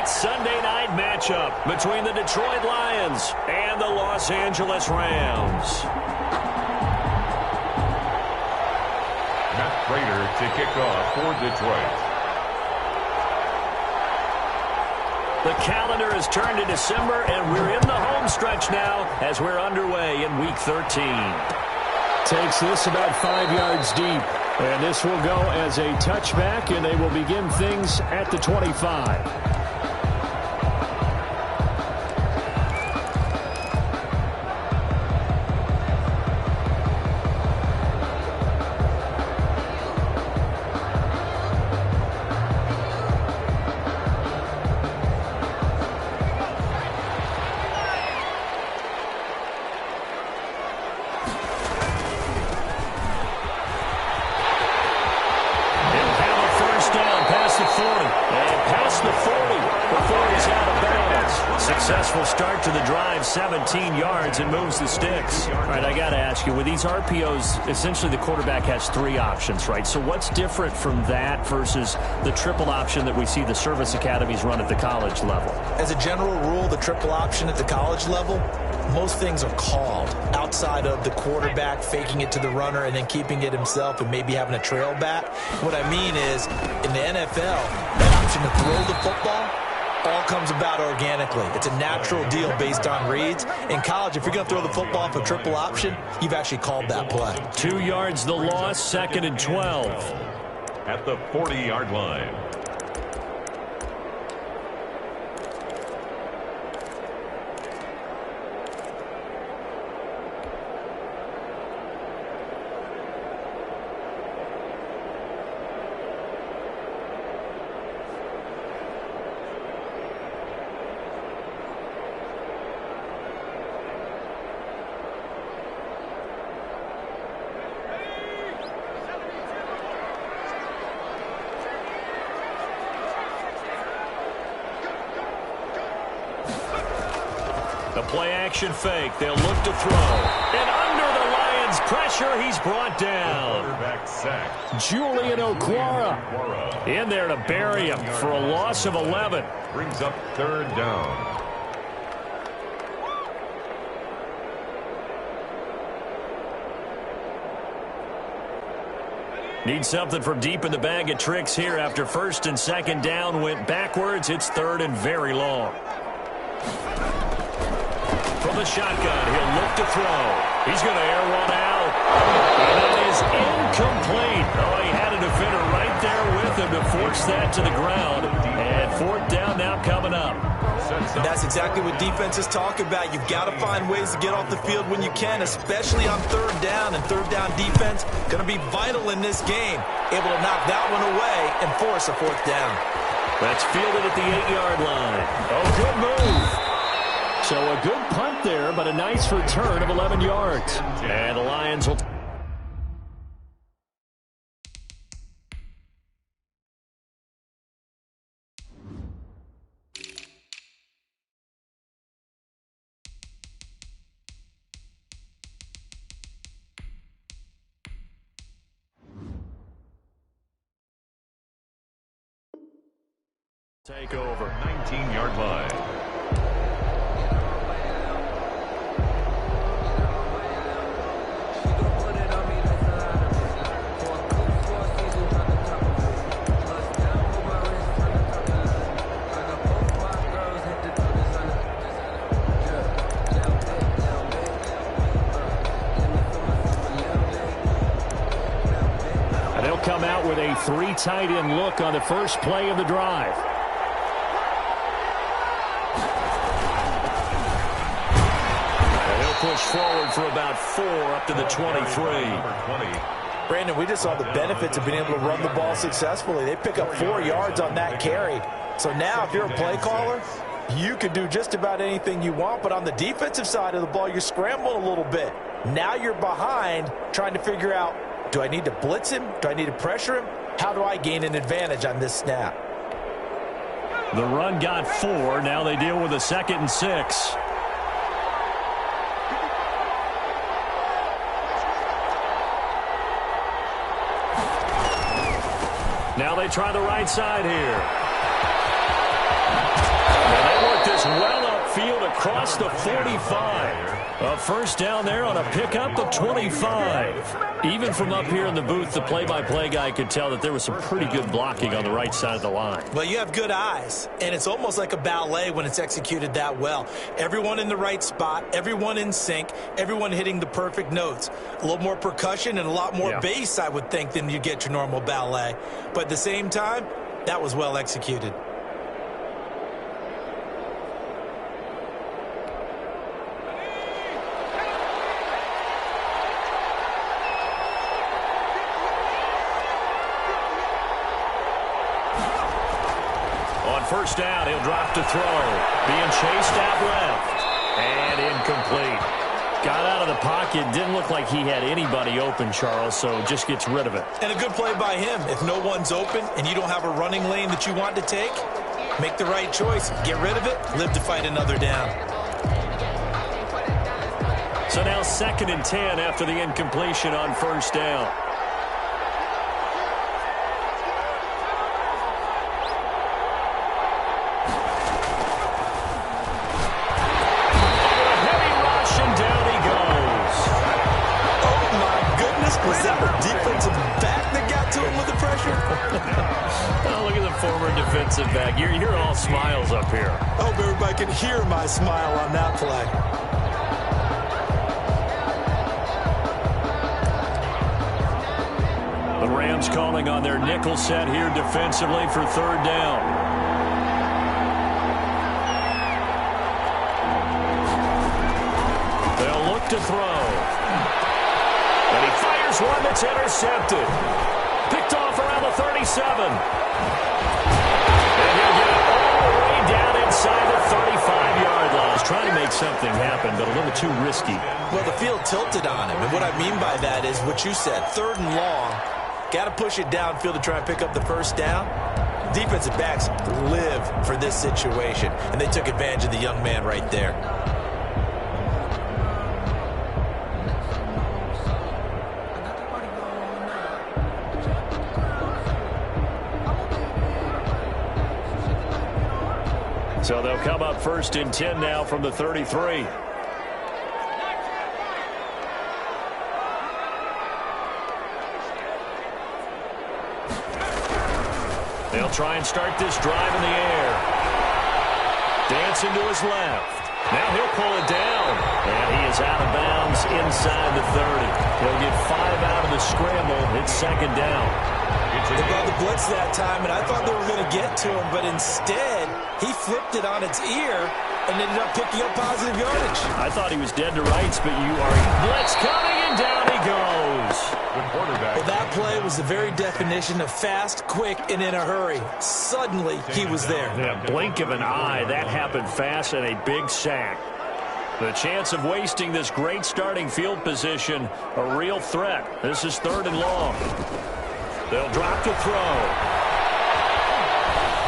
That Sunday night matchup between the Detroit Lions and the Los Angeles Rams. Matt Prater to kick off for Detroit. The calendar has turned to December, and we're in the home stretch now as we're underway in Week 13. Takes this about 5 yards deep. And this will go as a touchback, and they will begin things at the 25. Successful start to the drive, 17 yards, and moves the sticks. All right, I got to ask you, with these RPOs, essentially the quarterback has 3 options, right? So what's different from that versus the triple option that we see the service academies run at the college level? As a general rule, the triple option at the college level, most things are called outside of the quarterback faking it to the runner and then keeping it himself and maybe having a trail back. What I mean is, in the NFL, that option to throw the football all comes about organically. It's a natural deal based on reads. In college, if you're going to throw the football off a triple option, you've actually called that play. 2 yards the loss, 2nd and 12. At the 40-yard line. The play-action fake. They'll look to throw. And under the Lions' pressure, he's brought down. Quarterback sack. Julian Okwara in there to bury him for a loss of 11. Brings up 3rd down. Need something from deep in the bag of tricks here after 1st and 2nd down went backwards. It's 3rd and very long. From the shotgun, he'll look to throw. He's going to air one out. And that is incomplete. Oh, he had a defender right there with him to force that to the ground. And 4th down now coming up. And that's exactly what defenses talk about. You've got to find ways to get off the field when you can, especially on 3rd down. And 3rd down defense going to be vital in this game. Able to knock that one away and force a 4th down. That's fielded at the 8-yard line. Oh, good move. So a good punt there, but a nice return of 11 yards. And the Lions will... take over. 19-yard line. Come out with a 3 tight end look on the first play of the drive. And he'll push forward for about 4 up to the 23. Brandon, we just saw the benefits of being able to run the ball successfully. They pick up 4 yards on that carry. So now if you're a play caller, you can do just about anything you want. But on the defensive side of the ball, you're scrambling a little bit. Now you're behind trying to figure out, do I need to blitz him? Do I need to pressure him? How do I gain an advantage on this snap? The run got 4. Now they deal with a 2nd and 6. Now they try the right side here. across the 45. A first down there on a pickup of 25. Even from up here in the booth, the play-by-play guy could tell that there was some pretty good blocking on the right side of the line. Well, you have good eyes, and it's almost like a ballet when it's executed that well. Everyone in the right spot, everyone in sync, everyone hitting the perfect notes. A little more percussion and a lot more bass, I would think, than you get your normal ballet. But at the same time, that was well executed. First down, he'll drop to throw. Being chased out left. And incomplete. Got out of the pocket. Didn't look like he had anybody open, Charles, so just gets rid of it. And a good play by him. If no one's open and you don't have a running lane that you want to take, make the right choice. Get rid of it. Live to fight another down. So now 2nd and 10 after the incompletion on first down. Was that a defensive back that got to him with the pressure? Oh, look at the former defensive back. You're all smiles up here. I hope everybody can hear my smile on that play. The Rams calling on their nickel set here defensively for 3rd down. They'll look to throw. And he fires one that's intercepted. Picked off around the 37. And he'll get it all the way down inside the 35-yard line. He's trying to make something happen, but a little too risky. Well, the field tilted on him. And what I mean by that is what you said. 3rd and long. Got to push it downfield to try and pick up the first down. Defensive backs live for this situation. And they took advantage of the young man right there. So they'll come up 1st and 10 now from the 33. They'll try and start this drive in the air. Dancing to his left. Now he'll pull it down. And he is out of bounds inside the 30. He'll get 5 out of the scramble. It's 2nd down. They got the blitz that time, and I thought they were going to get to him, but instead, he flipped it on its ear and ended up picking up positive yardage. I thought he was dead to rights, but you are. Blitz coming, and down he goes. Good quarterback. Well, that play was the very definition of fast, quick, and in a hurry. Suddenly, he was there. Yeah, blink of an eye. That happened fast and a big sack. The chance of wasting this great starting field position, a real threat. This is 3rd and long. They'll drop to throw.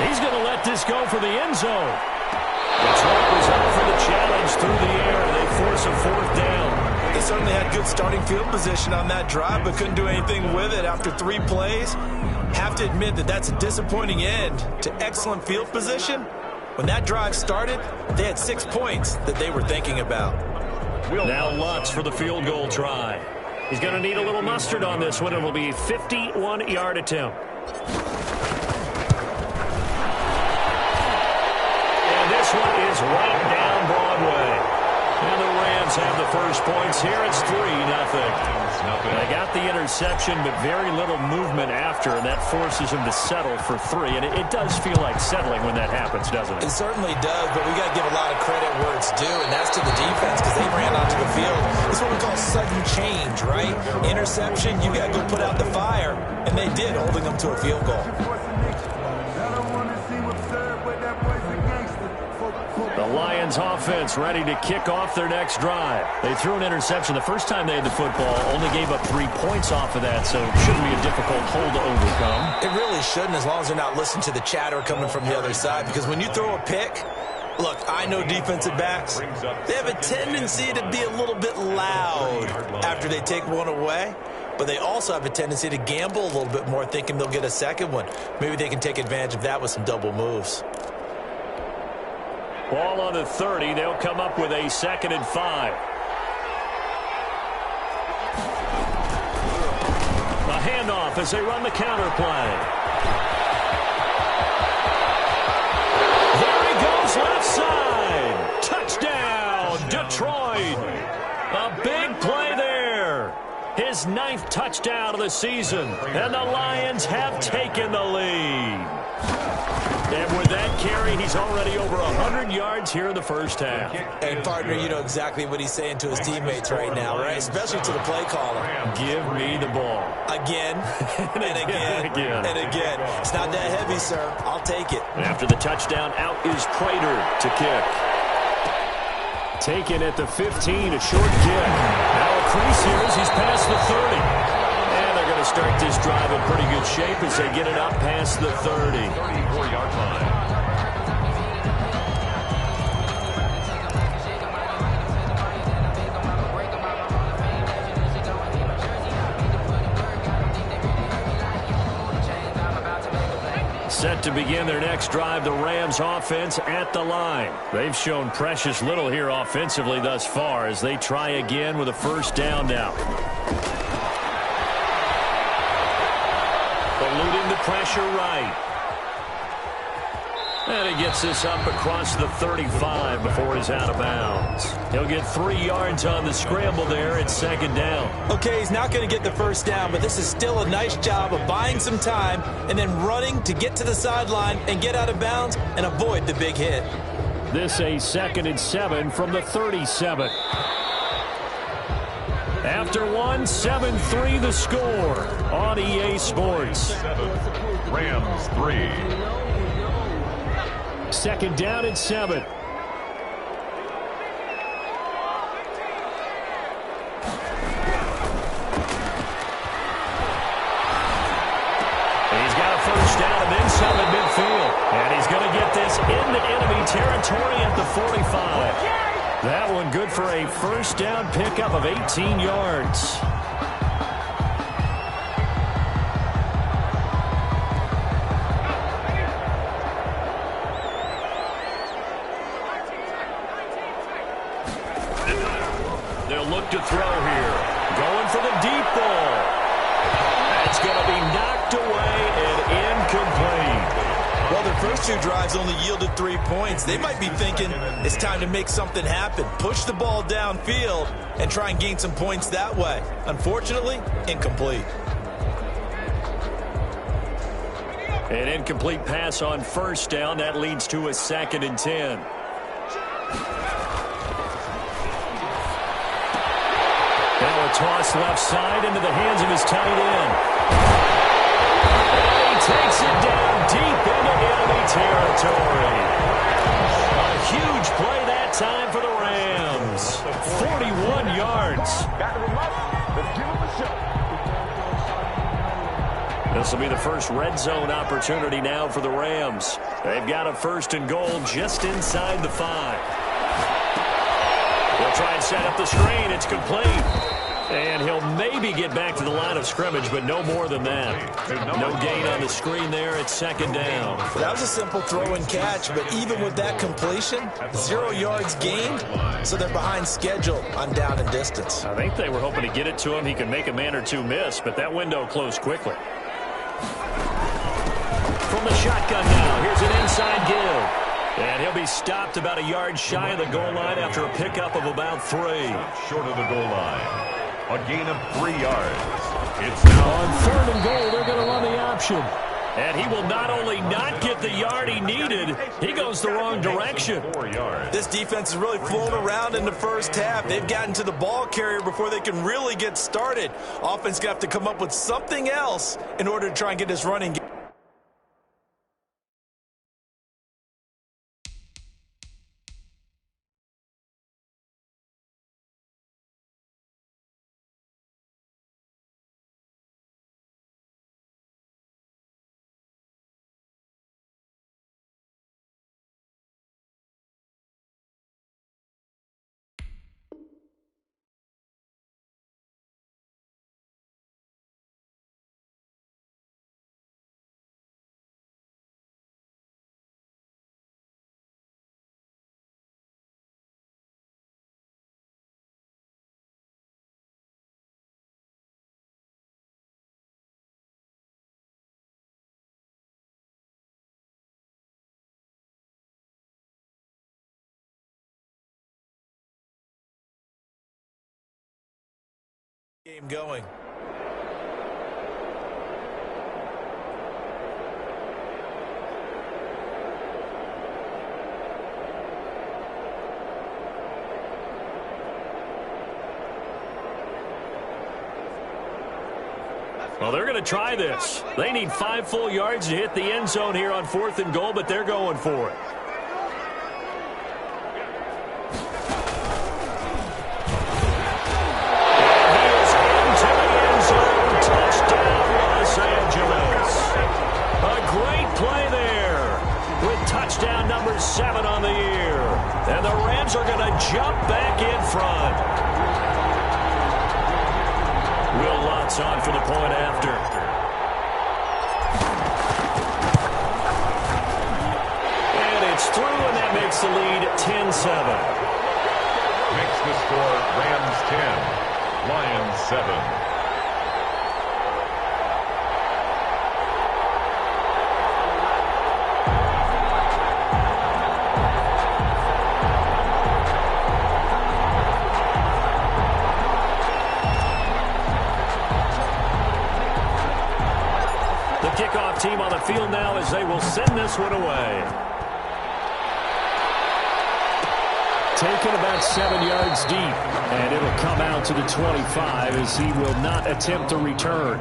He's going to let this go for the end zone. The trap is out for the challenge through the air. They force a 4th down. They certainly had good starting field position on that drive, but couldn't do anything with it after 3 plays. Have to admit that that's a disappointing end to excellent field position. When that drive started, they had 6 points that they were thinking about. Now Lutz for the field goal try. He's going to need a little mustard on this one. It will be a 51-yard attempt. And this one is right down Broadway. And the Rams have the first points here. It's 3-0. They got the interception, but very little movement after, and that forces him to settle for 3. And it does feel like settling when that happens, doesn't it? It certainly does, but we got to give a lot of credit where it's due, and that's to the defense because they ran onto the field. This is what we call sudden change, right? Interception, you got to go put out the fire, and they did, holding them to a field goal. The Lions offense ready to kick off their next drive. They threw an interception the first time they had the football, only gave up 3 points off of that, so it shouldn't be a difficult hole to overcome. It really shouldn't, as long as they're not listening to the chatter coming from the other side, because when you throw a pick, look, I know defensive backs, they have a tendency to be a little bit loud after they take one away, but they also have a tendency to gamble a little bit more, thinking they'll get a second one. Maybe they can take advantage of that with some double moves. Ball on the 30. They'll come up with a 2nd and 5. A handoff as they run the counter play. There he goes left side. Touchdown, Detroit. A big play there. His 9th touchdown of the season. And the Lions have taken the lead. And with that carry, he's already over 100 yards here in the first half. And, partner, you know exactly what he's saying to his teammates right now, right? Especially to the play caller. Give me the ball. Again, and again, and again. It's not that heavy, sir. I'll take it. After the touchdown, out is Prater to kick. Taken at the 15, a short kick. Now a crease here as he's past the 30. And they're going to start this drive in pretty good shape as they get it up past the 30. 34-yard line. Set to begin their next drive, the Rams offense at the line. They've shown precious little here offensively thus far as they try again with a first down now. Eluding the pressure right. And he gets this up across the 35 before he's out of bounds. He'll get 3 yards on the scramble there at 2nd down. Okay, he's not going to get the first down, but this is still a nice job of buying some time and then running to get to the sideline and get out of bounds and avoid the big hit. This a 2nd and 7 from the 37. After one, 7-3 the score on EA Sports. Rams 3. 2nd down and 7. And he's got a first down and then some at midfield. And he's going to get this into enemy territory at the 45. That one good for a first down pickup of 18 yards. They'll look to throw here. Going for the deep ball. That's going to be knocked away and incomplete. Well, their first 2 drives only yielded 3 points. They might be thinking it's time to make something happen. Push the ball downfield and try and gain some points that way. Unfortunately, incomplete. An incomplete pass on first down. That leads to a 2nd and 10. Now a toss left side into the hands of his tight end. And he takes it down deep into enemy territory. A huge play that time for the Rams. 41 yards. This will be the first red zone opportunity now for the Rams. They've got a 1st and goal just inside the 5. They'll try and set up the screen. It's complete. And he'll maybe get back to the line of scrimmage, but no more than that. No gain on the screen there at 2nd down. That was a simple throw and catch, but even with that completion, 0 yards gained, so they're behind schedule on down and distance. I think they were hoping to get it to him. He could make a man or two miss, but that window closed quickly. From the shotgun now, here's an inside give. And he'll be stopped about a yard shy of the goal line after a pickup of about 3. Short of the goal line. A gain of 3 yards. It's now on 3rd and goal. They're going to run the option. And he will not only not get the yard he needed, he goes the wrong direction. 4 yards. This defense has really flown around in the first half. They've gotten to the ball carrier before they can really get started. Offense going to have to come up with something else in order to try and get this running game. Game going. Well, they're going to try this. They need 5 full yards to hit the end zone here on 4th and goal, but they're going for it. And he is into the end zone. Touchdown, Los Angeles. A great play there with touchdown number 7 on the year. And the Rams are going to jump back in front. Will Lutz on for the point after. And it's through, and that makes the lead 10-7. Makes the score Rams 10, Lions 7. Kickoff team on the field now as they will send this one away. Taken about 7 yards deep, and it'll come out to the 25 as he will not attempt a return.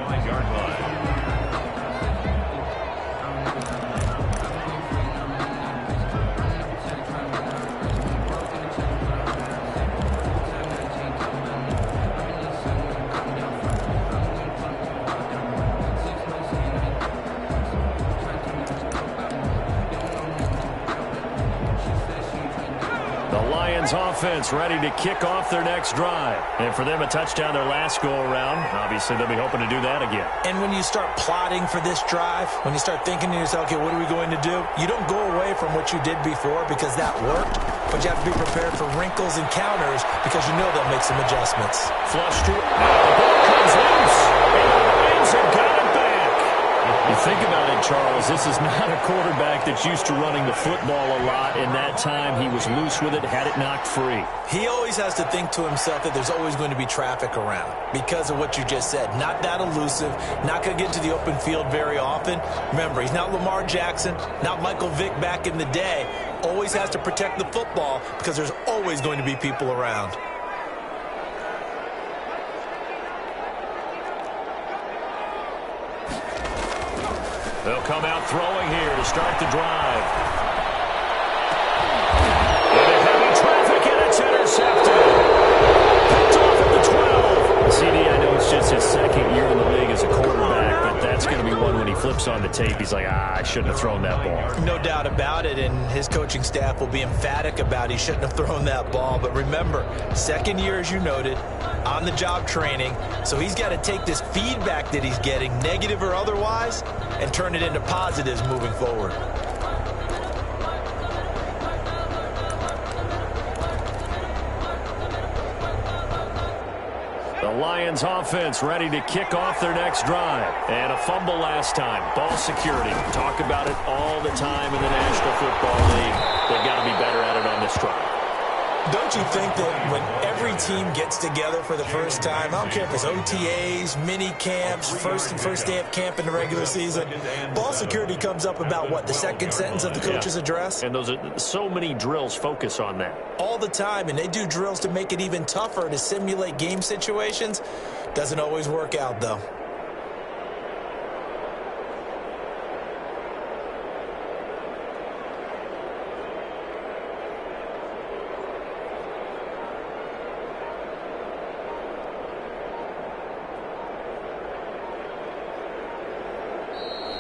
Offense ready to kick off their next drive. And for them, a touchdown their last go-around. Obviously, they'll be hoping to do that again. And when you start plotting for this drive, when you start thinking to yourself, okay, what are we going to do? You don't go away from what you did before because that worked, but you have to be prepared for wrinkles and counters because you know they'll make some adjustments. Flush to it. Now the ball comes loose, and the Rams have got it back. You think about it, Charles, this is not a quarterback that's used to running the football a lot, and that time he was loose with it, had it knocked free. He always has to think to himself that there's always going to be traffic around because of what you just said. Not that elusive, not going to get to the open field very often. Remember, he's not Lamar Jackson, not Michael Vick back in the day. Always has to protect the football because there's always going to be people around. They'll come out throwing here to start the drive. And heavy traffic, and it's intercepted. Picked off at the 12. CD, I know it's just his second year in the league as a quarterback, but that's going to be one when he flips on the tape. He's like, I shouldn't have thrown that ball. No doubt about it, and his coaching staff will be emphatic about he shouldn't have thrown that ball. But remember, second year, as you noted, on-the-job training, so he's got to take this feedback that he's getting, negative or otherwise, and turn it into positives moving forward. The Lions offense ready to kick off their next drive. And a fumble last time. Ball security. Talk about it all the time in the National Football League. They've got to be better at it on this drive. Don't you think that when every team gets together for the first time, I don't care if it's OTAs, mini camps, first day of camp in the regular season, ball security comes up about what, the second sentence of the coach's address? And those are so many drills focus on that. All the time, and they do drills to make it even tougher to simulate game situations. Doesn't always work out, though.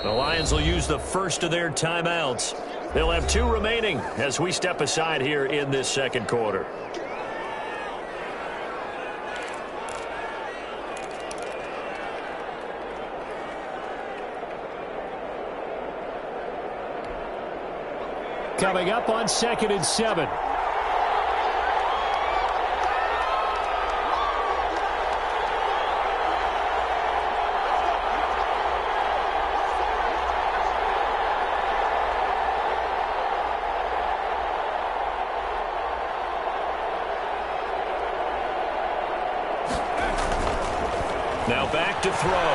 The Lions will use the first of their timeouts. They'll have 2 remaining as we step aside here in this second quarter. Coming up on 2nd and 7. Now back to throw.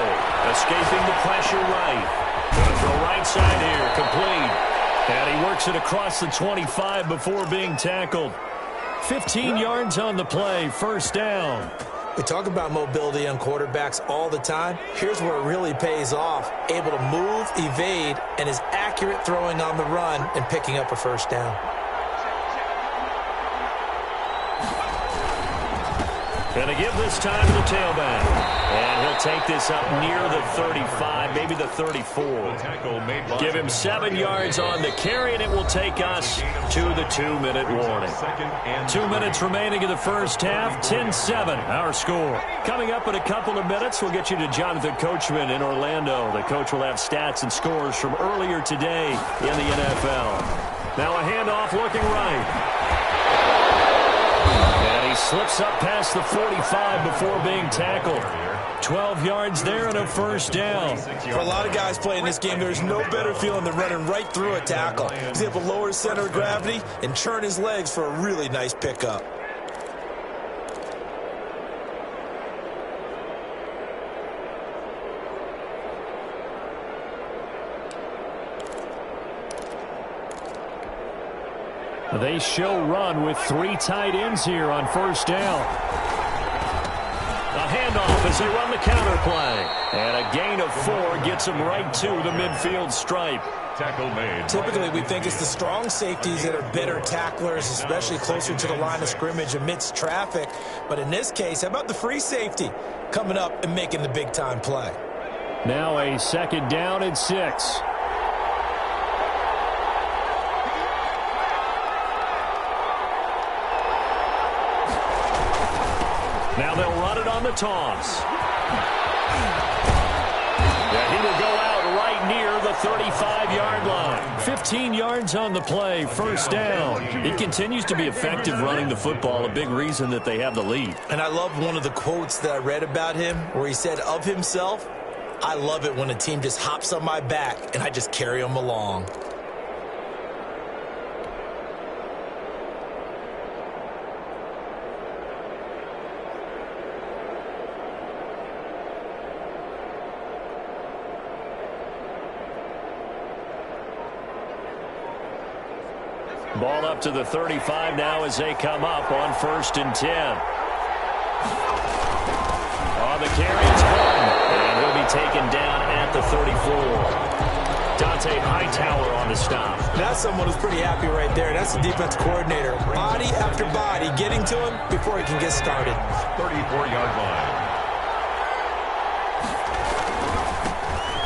Escaping the pressure right. Going to throw right side here. Complete. And he works it across the 25 before being tackled. 15 yards on the play. First down. We talk about mobility on quarterbacks all the time. Here's where it really pays off. Able to move, evade, and is accurate throwing on the run and picking up a first down. Going to give this time to the tailback. And he'll take this up near the 35, maybe the 34. Give him 7 yards on the carry, and it will take us to the 2-minute warning. 2 minutes remaining in the first half, 10-7, our score. Coming up in a couple of minutes, we'll get you to Jonathan Coachman in Orlando. The coach will have stats and scores from earlier today in the NFL. Now a handoff looking right. And he slips up past the 45 before being tackled. 12 yards there and a first down. For a lot of guys playing this game, there's no better feeling than running right through a tackle. He's able to lower his center of gravity and turn his legs for a really nice pickup. They show run with 3 tight ends here on first down. A handoff as they run the counter play. And a gain of 4 gets them right to the midfield stripe. Tackle made. Typically, we think it's the strong safeties that are better tacklers, especially closer to the line of scrimmage amidst traffic. But in this case, how about the free safety coming up and making the big-time play? Now a second down and 6. Now they'll run it on the toss. Yeah, he will go out right near the 35-yard line. 15 yards on the play, first down. It continues to be effective running the football, a big reason that they have the lead. And I love one of the quotes that I read about him where he said of himself, "I love it when a team just hops on my back and I just carry them along." Ball up to the 35 now as they come up on 1st and 10. On the carry, it's Gordon. And he'll be taken down at the 34. Dante Hightower on the stop. That's someone who's pretty happy right there. That's the defense coordinator. Body after body getting to him before he can get started. 34-yard line.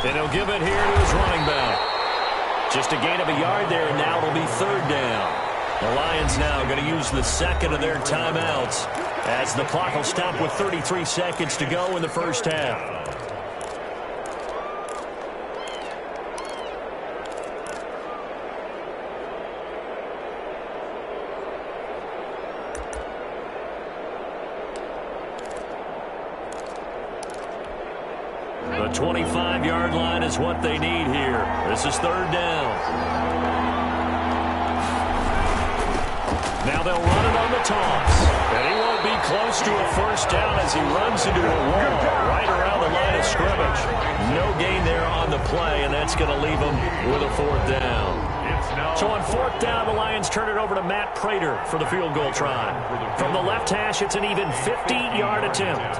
And he'll give it here to his running back. Just a gain of a yard there, and now it'll be 3rd down. The Lions now going to use the second of their timeouts as the clock will stop with 33 seconds to go in the first half. The 25-yard line is what they need here. This is 3rd down. Now they'll run it on the toss. And he won't be close to a first down as he runs into a wall right around the line of scrimmage. No gain there on the play, and that's going to leave him with a 4th down. So on 4th down, the Lions turn it over to Matt Prater for the field goal try. From the left hash, it's an even 50-yard attempt.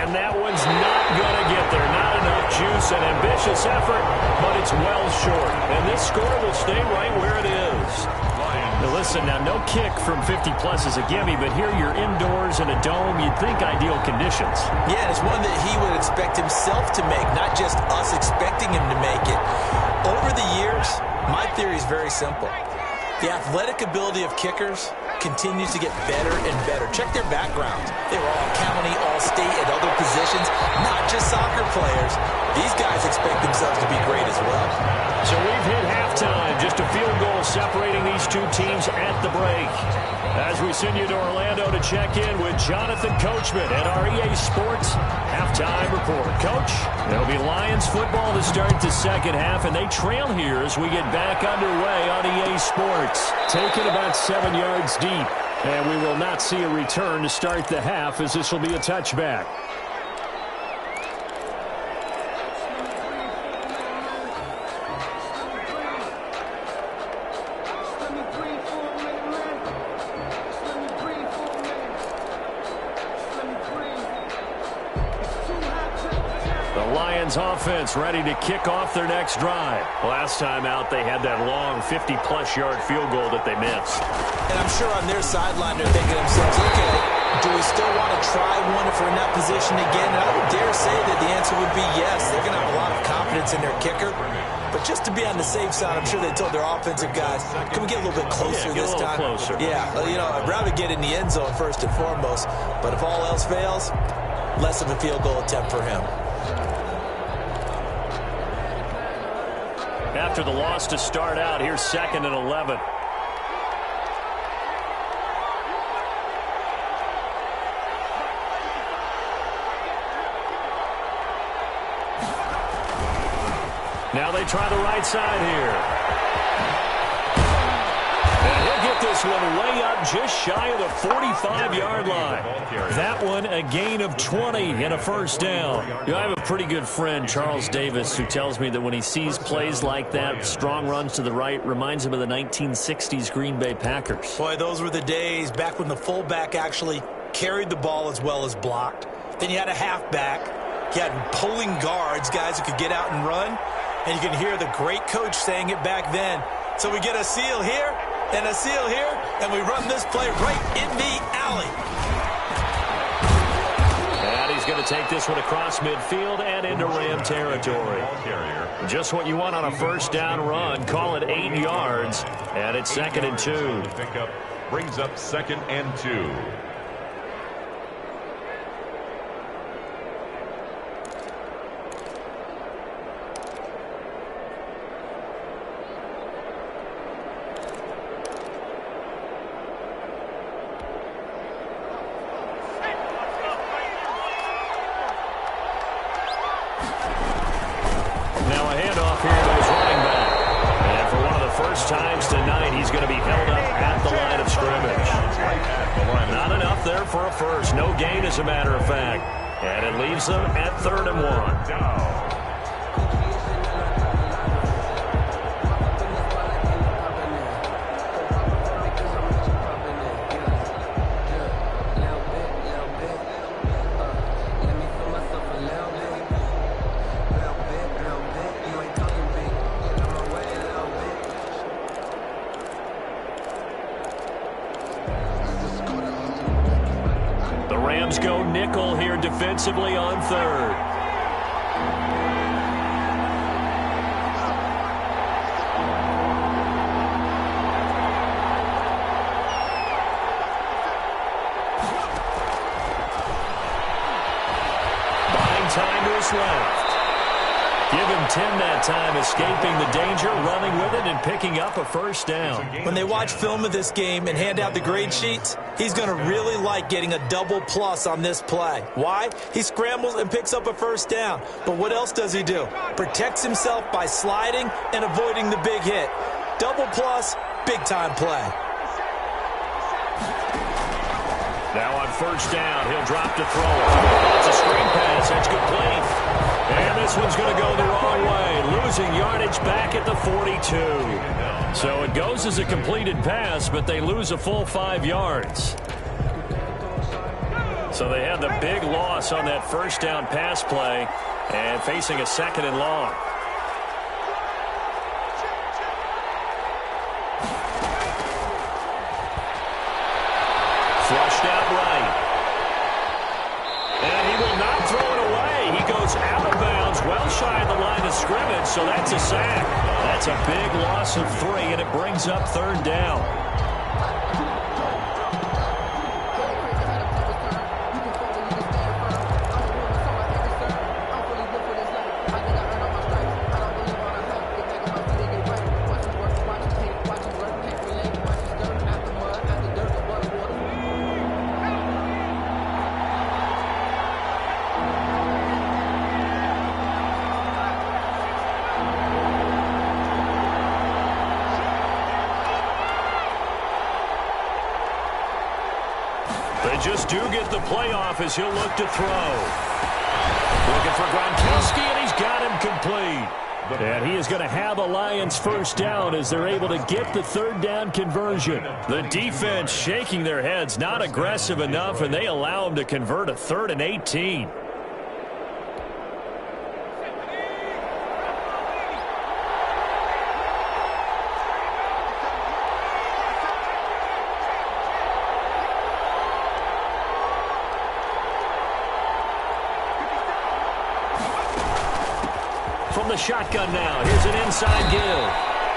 And that one's not going to get there. Not enough juice and ambitious effort, but it's well short. And this score will stay right where it is. Now listen, now no kick from 50-plus is a gimme, but here you're indoors in a dome. You'd think ideal conditions. Yeah, it's one that he would expect himself to make, not just us expecting him to make it. Over the years, my theory is very simple. The athletic ability of kickers continues to get better and better. Check their backgrounds. They were all county, all state, at other positions, not just soccer players. These guys expect themselves to be great as well. So we've hit halftime. Just a field goal separating these two teams at the break. As we send you to Orlando to check in with Jonathan Coachman at our EA Sports Halftime Report. Coach, there'll be Lions football to start the second half, and they trail here as we get back underway on EA Sports. Taken about 7 yards deep. And we will not see a return to start the half, as this will be a touchback. Offense ready to kick off their next drive. Last time out, they had that long 50-plus yard field goal that they missed. And I'm sure on their sideline they're thinking to themselves, okay, do we still want to try one if we're in that position again? And I would dare say that the answer would be yes. They're going to have a lot of confidence in their kicker. But just to be on the safe side, I'm sure they told their offensive guys, can we get a little bit closer this time? Closer. Yeah, you know, I'd rather get in the end zone first and foremost. But if all else fails, less of a field goal attempt for him. After the loss to start out, here's 2nd and 11. Now they try the right side here. And he'll get this one way up just shy of the 45-yard line. That one a gain of 20 and a first down. You know, I have a pretty good friend, Charles Davis, who tells me that when he sees plays like that, strong runs to the right, reminds him of the 1960s Green Bay Packers. Boy, those were the days back when the fullback actually carried the ball as well as blocked. Then you had a halfback. You had pulling guards, guys who could get out and run. And you can hear the great coach saying it back then. So we get a seal here and a seal here, and we run this play right in the alley. And he's going to take this one across midfield and into Ram territory. Just what you want on a first down run. Call it 8 yards, and it's 2nd and 2. Pickup brings up 2nd and 2. Times tonight, he's going to be held up at the line of scrimmage. Not enough there for a first. No gain, as a matter of fact. And it leaves them at 3rd and 1. Go nickel here defensively on 3rd. Buying time to his left. Give him 10 that time, escaping the danger, running with it, and picking up a first down. When they watch film of this game and hand out the grade sheets, he's going to really like getting a double plus on this play. Why? He scrambles and picks up a first down. But what else does he do? Protects himself by sliding and avoiding the big hit. Double plus, big-time play. Now on first down, he'll drop to throw it. It's a screen pass. That's complete. And this one's going to go the wrong way, losing yardage back at the 42. So it goes as a completed pass, but they lose a full 5 yards. So they had the big loss on that first down pass play and facing a 2nd and long. Flushed out right. And he will not throw it away. He goes out of bounds, well shy of the line of scrimmage, so that's a sack. That's a big loss of 3, and it brings up 3rd down. just do get the playoff as he'll look to throw. Looking for Gronkowski, and he's got him complete. And he is going to have a Lions first down as they're able to get the third down conversion. The defense shaking their heads, not aggressive enough, and they allow him to convert a 3rd and 18. From the shotgun now, here's an inside give.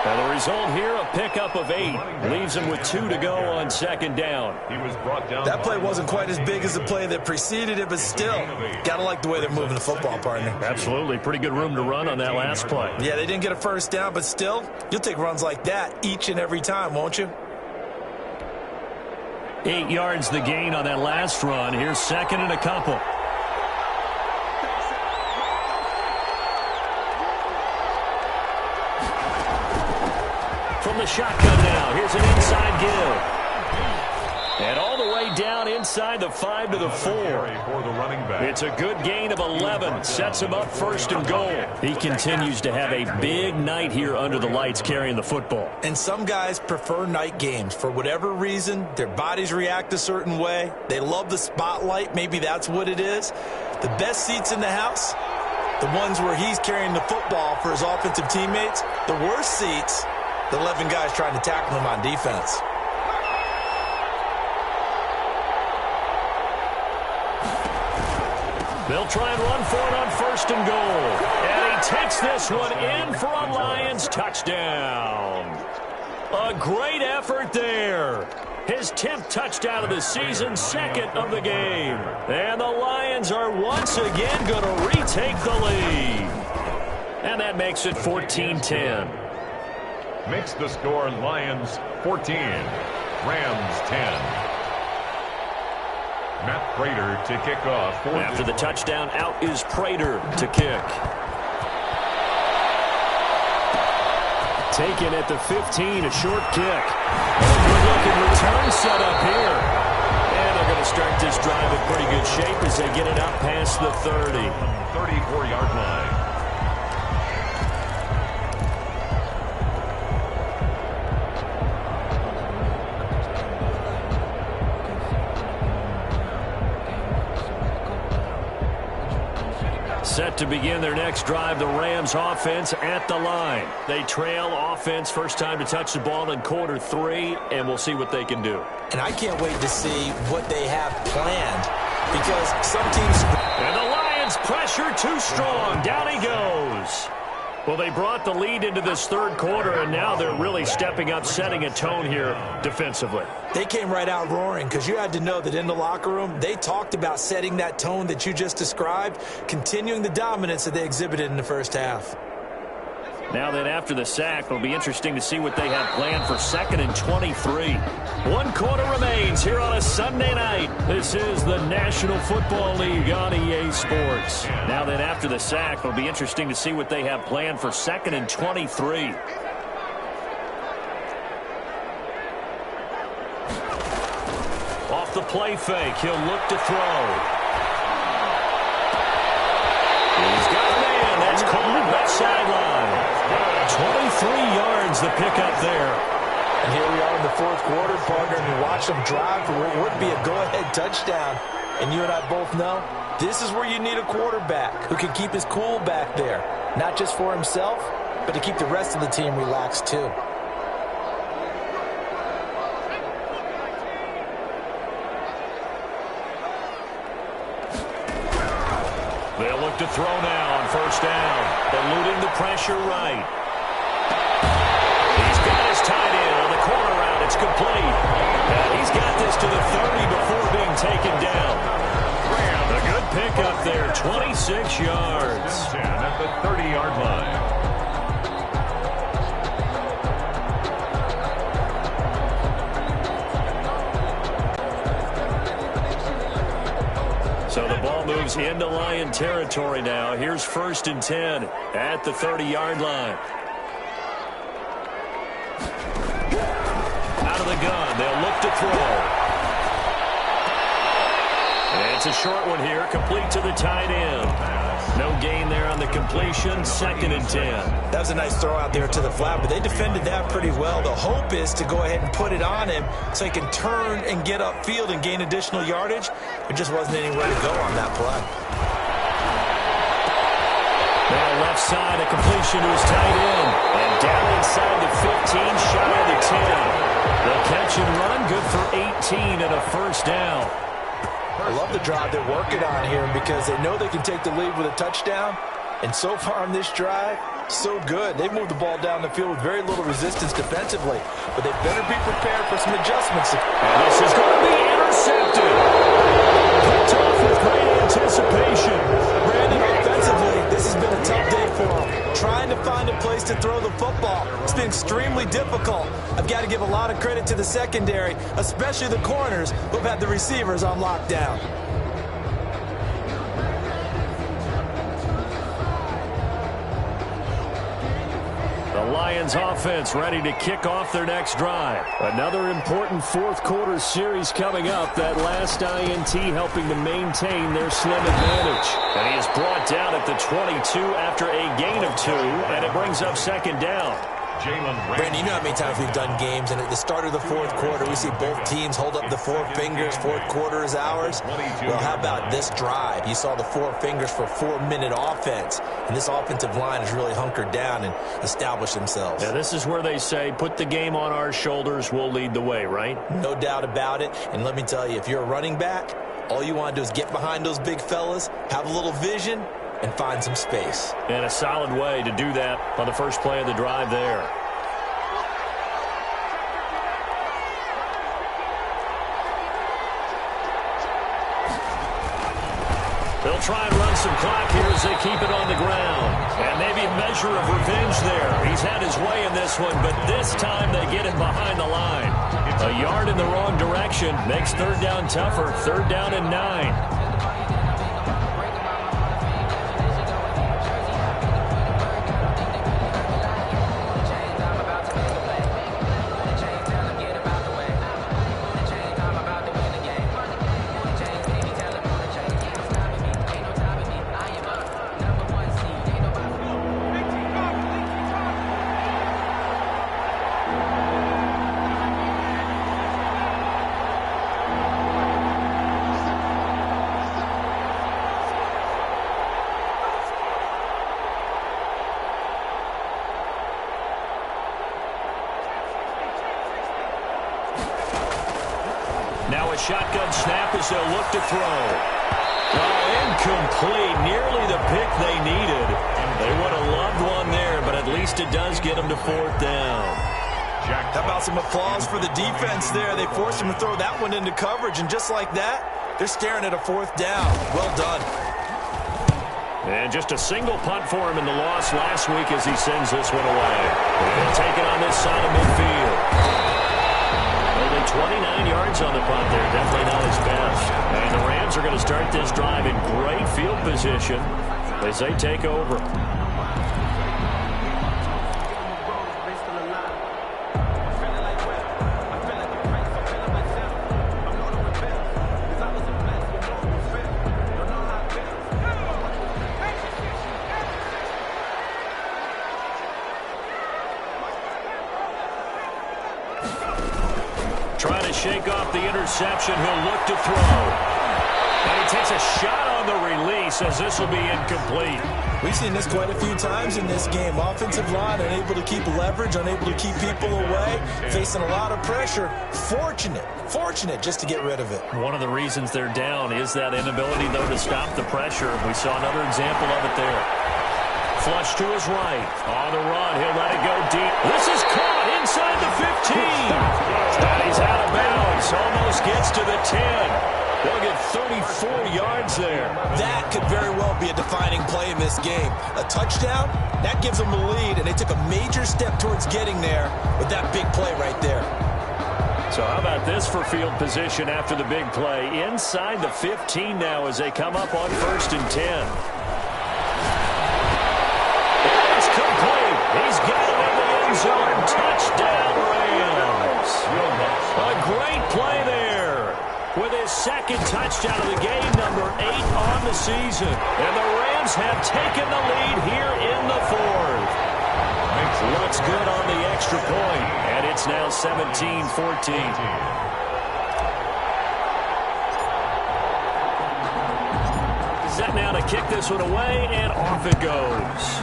And the result here, a pickup of 8. Leaves him with 2 to go on second down. He was brought down. That play wasn't quite as big as the play that preceded it, but still, got to like the way they're moving the football, partner. Absolutely. Pretty good room to run on that last play. Yeah, they didn't get a first down, but still, you'll take runs like that each and every time, won't you? 8 yards the gain on that last run. Here's 2nd and a couple. From the shotgun now, here's an inside give. And all the way down inside the 5 to the 4. It's a good gain of 11. Sets him up 1st and goal. He continues to have a big night here under the lights carrying the football. And some guys prefer night games. For whatever reason, their bodies react a certain way. They love the spotlight. Maybe that's what it is. The best seats in the house, the ones where he's carrying the football for his offensive teammates. The worst seats, the 11 guys trying to tackle him on defense. They'll try and run for it on 1st and goal. And he takes this one in for a Lions touchdown. A great effort there. His 10th touchdown of the season, 2nd of the game. And the Lions are once again going to retake the lead. And that makes it 14-10. Makes the score Lions 14, Rams 10. Matt Prater to kick off. After the touchdown, out is Prater to kick. Taken at the 15, a short kick. A good-looking return set up here. And they're going to start this drive in pretty good shape as they get it out past the 30. 34-yard line. Set to begin their next drive, the Rams offense at the line. They trail offense, first time to touch the ball in quarter 3, and we'll see what they can do. And I can't wait to see what they have planned, because some teams... And the Lions pressure too strong. Down he goes. Well, they brought the lead into this 3rd quarter, and now they're really stepping up, setting a tone here defensively. They came right out roaring, because you had to know that in the locker room, they talked about setting that tone that you just described, continuing the dominance that they exhibited in the first half. Now then, after the sack, it'll be interesting to see what they have planned for 2nd and 23. 1 quarter remains here on a Sunday night. This is the National Football League on EA Sports. Now then, after the sack, it'll be interesting to see what they have planned for 2nd and 23. Off the play fake, he'll look to throw. He's got a man. That's called left sideline. 23 yards the pickup there. And here we are in the 4th quarter, partner, and you watch them drive for what would be a go-ahead touchdown. And you and I both know this is where you need a quarterback who can keep his cool back there. Not just for himself, but to keep the rest of the team relaxed too. They'll look to throw now on 1st down. Eluding the pressure right. He's got his tight end on the corner route. It's complete. And he's got this to the 30 before being taken down. A good pickup there, 26 yards. 10 at the 30-yard line. So the ball moves into Lion territory now. Here's 1st and 10 at the 30-yard line. Out of the gun, they'll look to throw. And it's a short one here, complete to the tight end. No gain there on the completion, 2nd and 10. That was a nice throw out there to the flat, but they defended that pretty well. The hope is to go ahead and put it on him so he can turn and get upfield and gain additional yardage. There just wasn't anywhere to go on that play. Now left side, a completion to his tight end. And down inside the 15, shy of the 10. The catch and run, good for 18 and a first down. I love the drive they're working on here because they know they can take the lead with a touchdown. And so far on this drive, so good. They've moved the ball down the field with very little resistance defensively. But they better be prepared for some adjustments. And this is going to be intercepted. Picked off with great anticipation. Brandon, offensively, this has been a tough day for them. Trying to find a place to throw the football. It's been extremely difficult. I've got to give a lot of credit to the secondary, especially the corners who've had the receivers on lockdown. The Lions offense ready to kick off their next drive. Another important fourth quarter series coming up. That last INT helping to maintain their slim advantage. And he is brought down at the 22 after a gain of 2, and it brings up 2nd down. Brandon, you know how many times we've done games, and at the start of the fourth quarter, we see both teams hold up the 4 fingers. Fourth quarter is ours. Well, how about this drive? You saw the 4 fingers for 4-minute offense, and this offensive line has really hunkered down and established themselves. Now, this is where they say, put the game on our shoulders, we'll lead the way, right? No doubt about it, and let me tell you, if you're a running back, all you want to do is get behind those big fellas, have a little vision, and find some space. And a solid way to do that on the first play of the drive there. They'll try and run some clock here as they keep it on the ground. And maybe a measure of revenge there. He's had his way in this one, but this time they get him behind the line. A yard in the wrong direction makes 3rd down tougher. 3rd down and 9. Now a shotgun snap as they'll look to throw. Oh, incomplete. Nearly the pick they needed. They would have loved one there, but at least it does get them to 4th down. How about some applause for the defense there? They forced him to throw that one into coverage, and just like that, they're staring at a 4th down. Well done. And just a single punt for him in the loss last week as he sends this one away. They'll take it on this side of midfield. Only 29 yards on the punt there. Definitely not his best. And the Rams are going to start this drive in great field position as they take over. Trying to shake off the interception. He'll look to throw. And he takes a shot on the release as this will be incomplete. We've seen this quite a few times in this game. Offensive line unable to keep leverage, unable to keep people away, facing a lot of pressure. Fortunate just to get rid of it. One of the reasons they're down is that inability, though, to stop the pressure. We saw another example of it there. Flush to his right. On the run, he'll let it go deep. This is caught inside the 15. And he's out of bounds. Almost gets to the 10. They'll get 34 yards there. That could very well be a defining play in this game. A touchdown, that gives them the lead, and they took a major step towards getting there with that big play right there. So how about this for field position after the big play? Inside the 15 now as they come up on 1st and 10. It's complete. He's got it in the end zone. Touchdown, Rams. A great play there with his second second touchdown of the game, number 8 on the season. And the Rams have taken the lead here in the fourth. Looks good on the extra point, and it's now 17-14. Set now to kick this one away, and off it goes.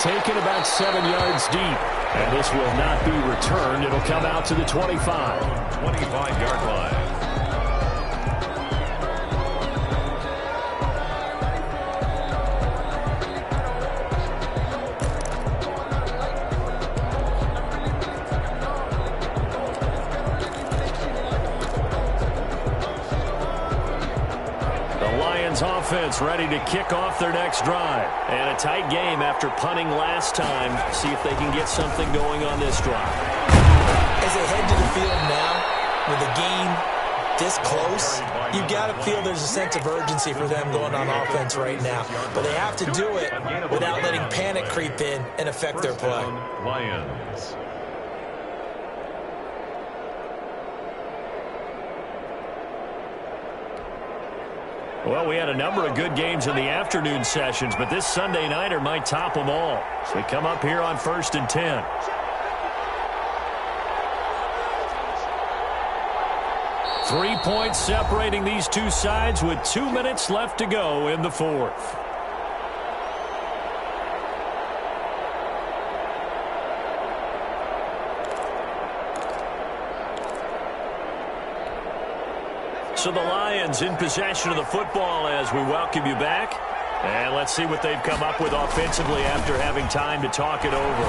Taken about 7 yards deep. And this will not be returned. It'll come out to the 25. 25-yard line. Offense ready to kick off their next drive. And a tight game after punting last time. See if they can get something going on this drive. As they head to the field now, with the game this close, you've got to feel there's a sense of urgency for them going on offense right now. But they have to do it without letting panic creep in and affect their play. Lions. Well, we had a number of good games in the afternoon sessions, but this Sunday nighter might top them all. So we come up here on 1st and 10. Three points separating these two sides with 2 minutes left to go in the fourth. So the Lions in possession of the football as we welcome you back. And let's see what they've come up with offensively after having time to talk it over.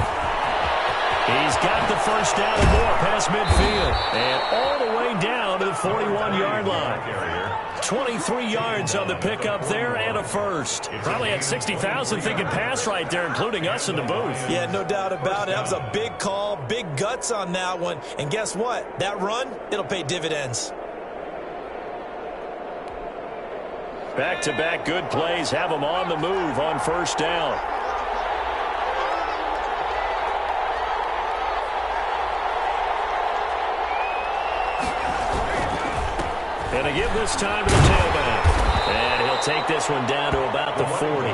He's got the first down and more past midfield. And all the way down to the 41-yard line. 23 yards on the pickup there and a first. Probably had 60,000 thinking pass right there, including us in the booth. Yeah, no doubt about it. That was a big call, big guts on that one. And guess what? That run, it'll pay dividends. Back-to-back good plays have them on the move on first down. And a give this time to the tailback. And he'll take this one down to about the 40.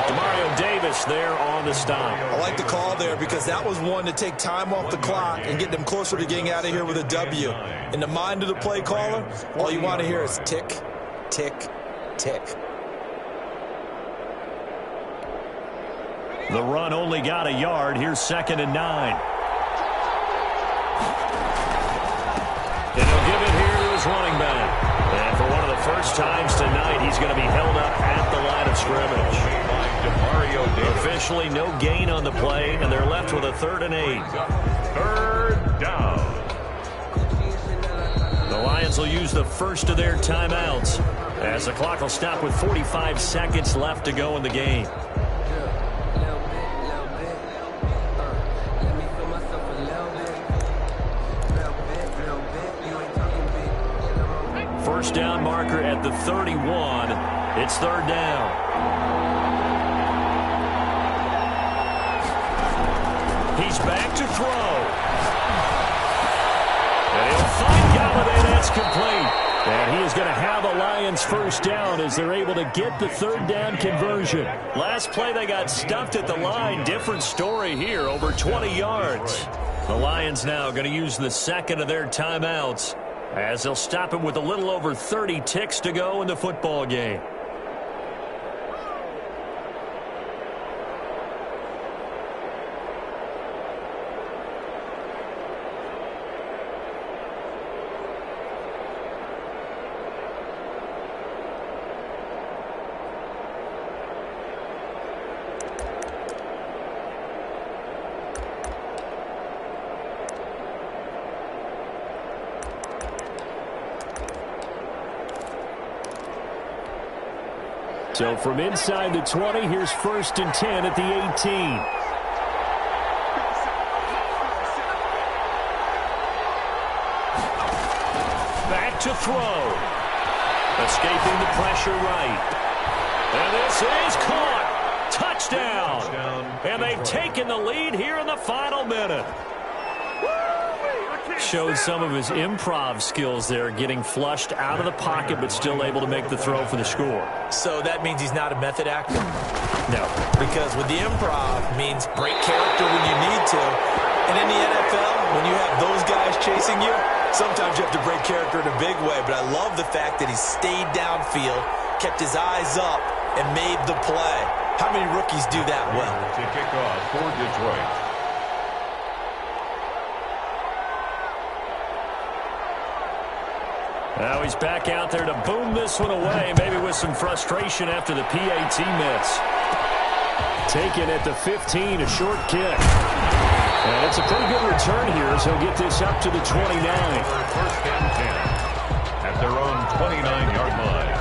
Demario Davis there on the stop. I like the call there because that was one to take time off the clock and get them closer to getting out of here with a W. In the mind of the play caller, all you want to hear is tick, tick, tick. The run only got a yard. Here's 2nd and 9. And he'll give it here to his running back. And for one of the first times tonight, he's going to be held up at the line of scrimmage. Officially no gain on the play, and they're left with a 3rd and 8. 3rd down. The Lions will use the first of their timeouts as the clock will stop with 45 seconds left to go in the game. First down marker at the 31. It's 3rd down. He's back to throw. And he'll find Galladay. That's complete. And he is going to have a Lions first down as they're able to get the 3rd down conversion. Last play they got stuffed at the line. Different story here, over 20 yards. The Lions now going to use the second of their timeouts as they'll stop him with a little over 30 ticks to go in the football game. So from inside the 20, here's 1st and 10 at the 18. Back to throw. Escaping the pressure right. And this is caught. Touchdown. And they've taken the lead here in the final minute. Showed some of his improv skills there, getting flushed out of the pocket but still able to make the throw for the score. So that means he's not a method actor? No. Because with the improv means break character when you need to. And in the NFL, when you have those guys chasing you, sometimes you have to break character in a big way. But I love the fact that he stayed downfield, kept his eyes up, and made the play. How many rookies do that well? To kick off for Detroit. Now he's back out there to boom this one away, maybe with some frustration after the PAT miss. Taken at the 15, a short kick. And it's a pretty good return here as he'll get this up to the 29. First and 10 at their own 29-yard line.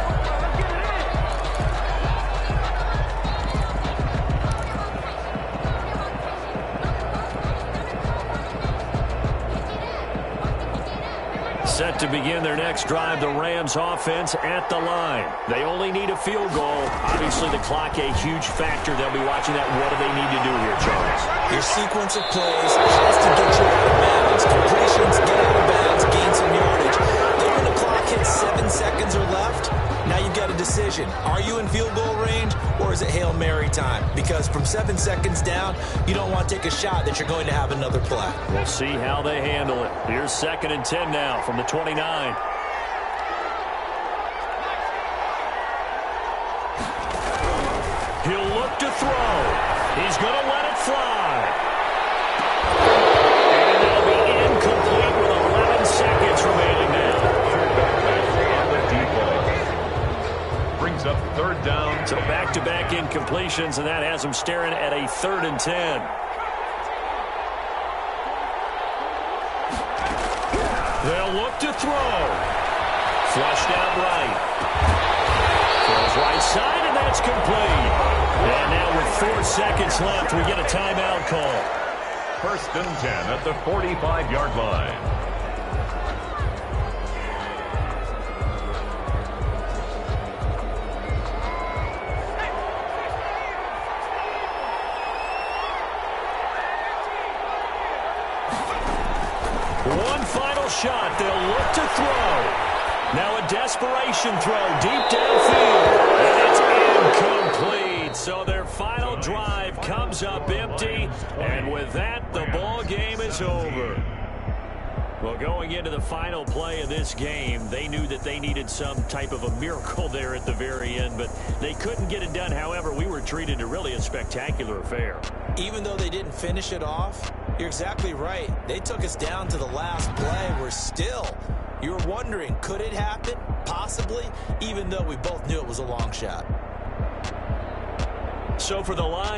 Set to begin their next drive, the Rams offense at the line. They only need a field goal. Obviously, the clock a huge factor. They'll be watching that. What do they need to do here, Charles? Your sequence of plays has to get you out of bounds. Completions, get out of bounds, gain some yardage. Then when the clock hits 7 seconds or left, now you've got a decision. Are you in field goal range, or is it Hail Mary time? Because from 7 seconds down, you don't want to take a shot that you're going to have another play. We'll see how they handle it. Here's 2nd and 10 now from the 29. He'll look to throw. He's going to let it fly. And it'll be incomplete with 11 seconds remaining now. Brings up 3rd down. So back-to-back incompletions, and that has him staring at a 3rd and 10. They'll look to throw. Flushed out right. Throws right side, and that's complete. And now with 4 seconds left, we get a timeout call. 1st and 10 at the 45-yard line. One final shot. They'll look to throw. Now a desperation throw deep downfield. And it's incomplete. So their final drive comes up empty. And with that, the ball game is over. Well, going into the final play of this game, they knew that they needed some type of a miracle there at the very end, but they couldn't get it done. However, we were treated to really a spectacular affair. Even though they didn't finish it off, you're exactly right. They took us down to the last play. We're still, you were wondering, could it happen? Possibly, even though we both knew it was a long shot. So for the Lions,